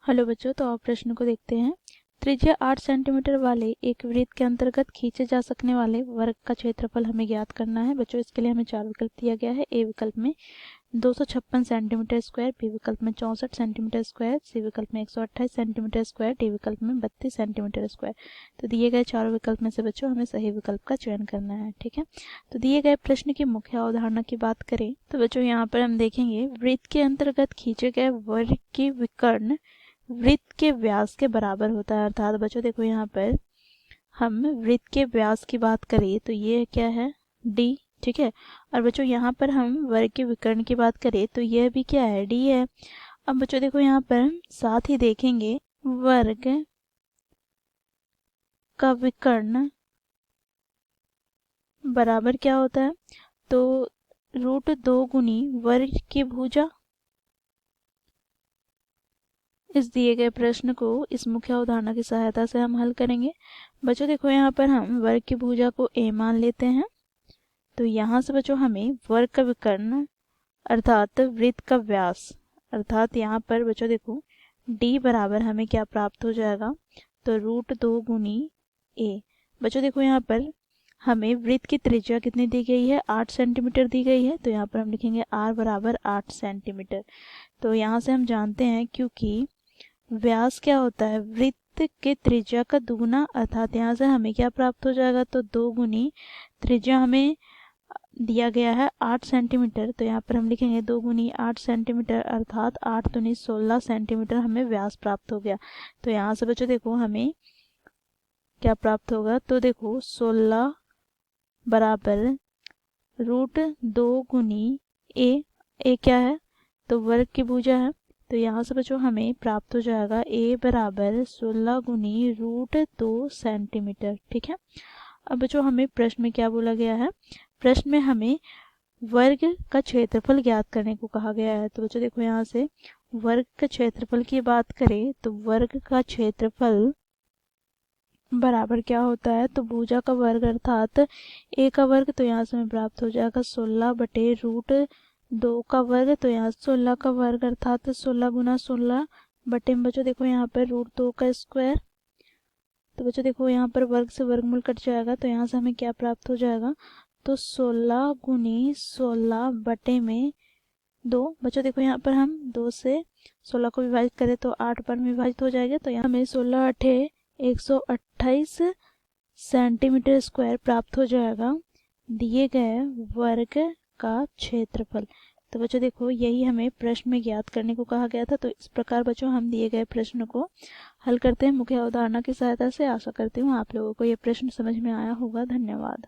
Hello बच्चों, तो आप प्रश्न को देखते हैं। त्रिज्या 8 सेंटीमीटर वाले एक वृत्त के अंतर्गत खींचे जा सकने वाले वर्ग का क्षेत्रफल हमें ज्ञात करना है। बच्चों, इसके लिए हमें 4 विकल्प दिया गया है। ए विकल्प में 256 सेंटीमीटर स्क्वायर, बी विकल्प में 64 सेंटीमीटर स्क्वायर, सी विकल्प में 128 सेंटीमीटर स्क्वायर, डी विकल्प में 32 सेंटीमीटर स्क्वायर। तो दिए गए चारों विकल्प में से बच्चों हमें सही विकल्प का चयन करना है। ठीक है, तो दिए गए प्रश्न की मुख्य अवधारणा की बात करें तो बच्चों यहाँ पर हम देखेंगे वृत्त के अंतर्गत खींचे गए वर्ग की विकर्ण वृत्त के व्यास के बराबर होता है। अर्थात बच्चों देखो, यहाँ पर हम वृत्त के व्यास की बात करें तो ये क्या है, डी। ठीक है, और बच्चों यहाँ पर हम वर्ग के विकर्ण की बात करें तो यह भी क्या है, डी है। अब बच्चों देखो, यहाँ पर हम साथ ही देखेंगे वर्ग का विकर्ण बराबर क्या होता है, तो √2 गुनी वर्ग की भुजा। इस दिए गए प्रश्न को इस मुख्य अवधारणा की सहायता से हम हल करेंगे। बच्चों देखो, यहाँ पर हम वर्ग की भुजा को a मान लेते हैं, तो यहाँ से बच्चों हमें वर्ग का विकर्ण अर्थात वृत्त का व्यास, अर्थात यहाँ पर बच्चों देखो d बराबर हमें क्या प्राप्त हो जाएगा, तो √2 गुनी a। बच्चों देखो, यहाँ पर हमें वृत्त की त्रिज्या कितनी दी गई है, 8 सेंटीमीटर दी गई है, तो यहाँ पर हम लिखेंगे r बराबर 8 सेंटीमीटर। तो यहाँ से हम जानते हैं क्योंकि व्यास क्या होता है, वृत्त के त्रिज्या का दुगुना, अर्थात यहाँ से हमें क्या प्राप्त हो जाएगा, तो 2 गुनी त्रिज्या हमें दिया गया है 8 सेंटीमीटर, तो यहाँ पर हम लिखेंगे 2 गुनी 8 सेंटीमीटर, अर्थात 8 दूनी 16 सेंटीमीटर हमें व्यास प्राप्त हो गया। तो यहाँ से बच्चों देखो हमें क्या प्राप्त होगा, तो देखो 16 बराबर √2 गुनी ए क्या है, तो वर्ग की भुजा है। तो यहाँ से बच्चों हमें प्राप्त हो जाएगा a बराबर 16 गुनी √2 सेंटीमीटर। ठीक है, अब बच्चों हमें प्रश्न में क्या बोला गया है, प्रश्न में हमें वर्ग का क्षेत्रफल ज्ञात करने को कहा गया है। तो बच्चों देखो, यहाँ से वर्ग का क्षेत्रफल की बात करें तो वर्ग का क्षेत्रफल बराबर क्या होता है, तो भुजा का वर्ग अर्थात a का वर्ग, तो यहाँ से हमें प्राप्त हो जाएगा 16 बटे √2 का वर्ग, तो यहाँ 16 का वर्ग अर्थात 16 गुना 16 बटे में बच्चों देखो यहाँ पर √2 का स्क्वायर। तो बच्चों देखो, यहाँ पर वर्ग से वर्गमूल कट जाएगा, तो यहाँ से हमें क्या प्राप्त हो जाएगा, तो 16 गुनी 16 बटे में 2। बच्चों देखो, यहाँ पर हम 2 से 16 को विभाजित करें तो 8 पर विभाजित हो जाएगा, तो यहाँ हमें 16 अठे 128 सेंटीमीटर स्क्वायर प्राप्त हो जाएगा दिए गए वर्ग का क्षेत्रफल। तो बच्चों देखो, यही हमें प्रश्न में ज्ञात करने को कहा गया था। तो इस प्रकार बच्चों हम दिए गए प्रश्न को हल करते हैं मुख्य अवधारणा की सहायता से। आशा करती हूँ आप लोगों को ये प्रश्न समझ में आया होगा। धन्यवाद।